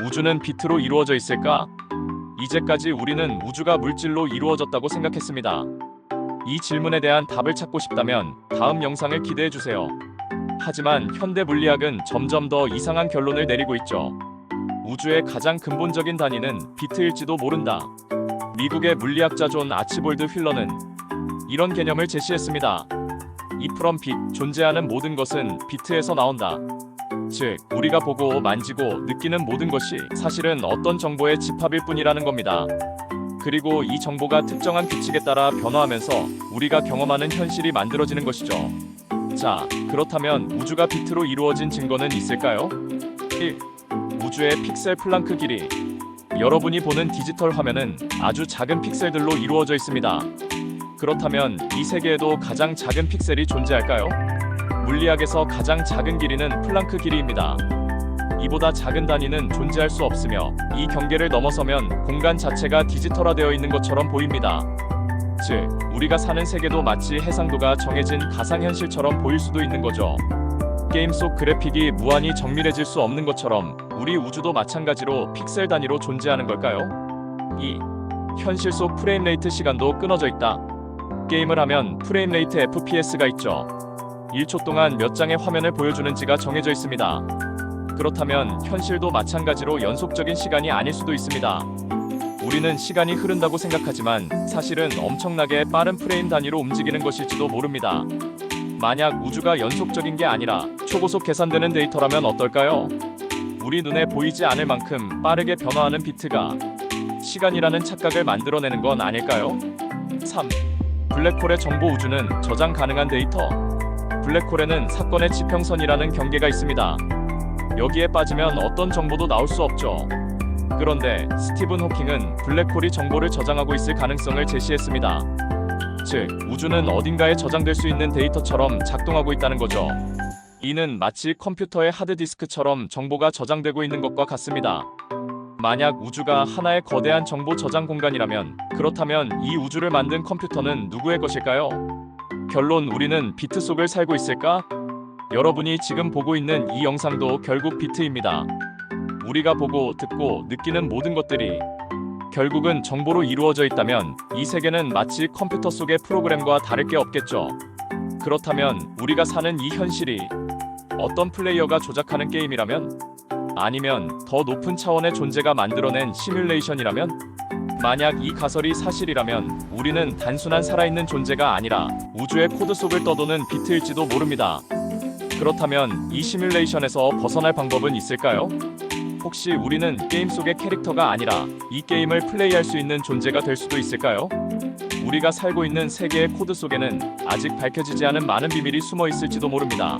우주는 빛으로 이루어져 있을까? 이제까지 우리는 우주가 물질로 이루어졌다고 생각했습니다. 이 질문에 대한 답을 찾고 싶다면 다음 영상을 기대해주세요. 하지만 현대 물리학은 점점 더 이상한 결론을 내리고 있죠. 우주의 가장 근본적인 단위는 비트일지도 모른다. 미국의 물리학자 존 아치볼드 휠러는 이런 개념을 제시했습니다. 이프럼 빛, 존재하는 모든 것은 비트에서 나온다. 즉, 우리가 보고 만지고 느끼는 모든 것이 사실은 어떤 정보의 집합일 뿐이라는 겁니다. 그리고 이 정보가 특정한 규칙에 따라 변화하면서 우리가 경험하는 현실이 만들어지는 것이죠. 자, 그렇다면 우주가 비트로 이루어진 증거는 있을까요? 1. 우주의 픽셀 플랑크 길이. 여러분이 보는 디지털 화면은 아주 작은 픽셀들로 이루어져 있습니다. 그렇다면 이 세계에도 가장 작은 픽셀이 존재할까요? 물리학에서 가장 작은 길이는 플랑크 길이입니다. 이보다 작은 단위는 존재할 수 없으며 이 경계를 넘어서면 공간 자체가 디지털화되어 있는 것처럼 보입니다. 즉, 우리가 사는 세계도 마치 해상도가 정해진 가상현실처럼 보일 수도 있는 거죠. 게임 속 그래픽이 무한히 정밀해질 수 없는 것처럼 우리 우주도 마찬가지로 픽셀 단위로 존재하는 걸까요? 2. 현실 속 프레임 레이트 시간도 끊어져 있다. 게임을 하면 프레임 레이트 FPS가 있죠. 1초 동안 몇 장의 화면을 보여주는지가 정해져 있습니다. 그렇다면 현실도 마찬가지로 연속적인 시간이 아닐 수도 있습니다. 우리는 시간이 흐른다고 생각하지만 사실은 엄청나게 빠른 프레임 단위로 움직이는 것일지도 모릅니다. 만약 우주가 연속적인 게 아니라 초고속 계산되는 데이터라면 어떨까요? 우리 눈에 보이지 않을 만큼 빠르게 변화하는 비트가 시간이라는 착각을 만들어내는 건 아닐까요? 3. 블랙홀의 정보. 우주는 저장 가능한 데이터. 블랙홀에는 사건의 지평선이라는 경계가 있습니다. 여기에 빠지면 어떤 정보도 나올 수 없죠. 그런데 스티븐 호킹은 블랙홀이 정보를 저장하고 있을 가능성을 제시했습니다. 즉, 우주는 어딘가에 저장될 수 있는 데이터처럼 작동하고 있다는 거죠. 이는 마치 컴퓨터의 하드디스크처럼 정보가 저장되고 있는 것과 같습니다. 만약 우주가 하나의 거대한 정보 저장 공간이라면, 그렇다면 이 우주를 만든 컴퓨터는 누구의 것일까요? 결론, 우리는 비트 속을 살고 있을까? 여러분이 지금 보고 있는 이 영상도 결국 비트입니다. 우리가 보고, 듣고, 느끼는 모든 것들이 결국은 정보로 이루어져 있다면 이 세계는 마치 컴퓨터 속의 프로그램과 다를 게 없겠죠. 그렇다면 우리가 사는 이 현실이 어떤 플레이어가 조작하는 게임이라면? 아니면 더 높은 차원의 존재가 만들어낸 시뮬레이션이라면? 만약 이 가설이 사실이라면 우리는 단순한 살아있는 존재가 아니라 우주의 코드 속을 떠도는 비트일지도 모릅니다. 그렇다면 이 시뮬레이션에서 벗어날 방법은 있을까요? 혹시 우리는 게임 속의 캐릭터가 아니라 이 게임을 플레이할 수 있는 존재가 될 수도 있을까요? 우리가 살고 있는 세계의 코드 속에는 아직 밝혀지지 않은 많은 비밀이 숨어 있을지도 모릅니다.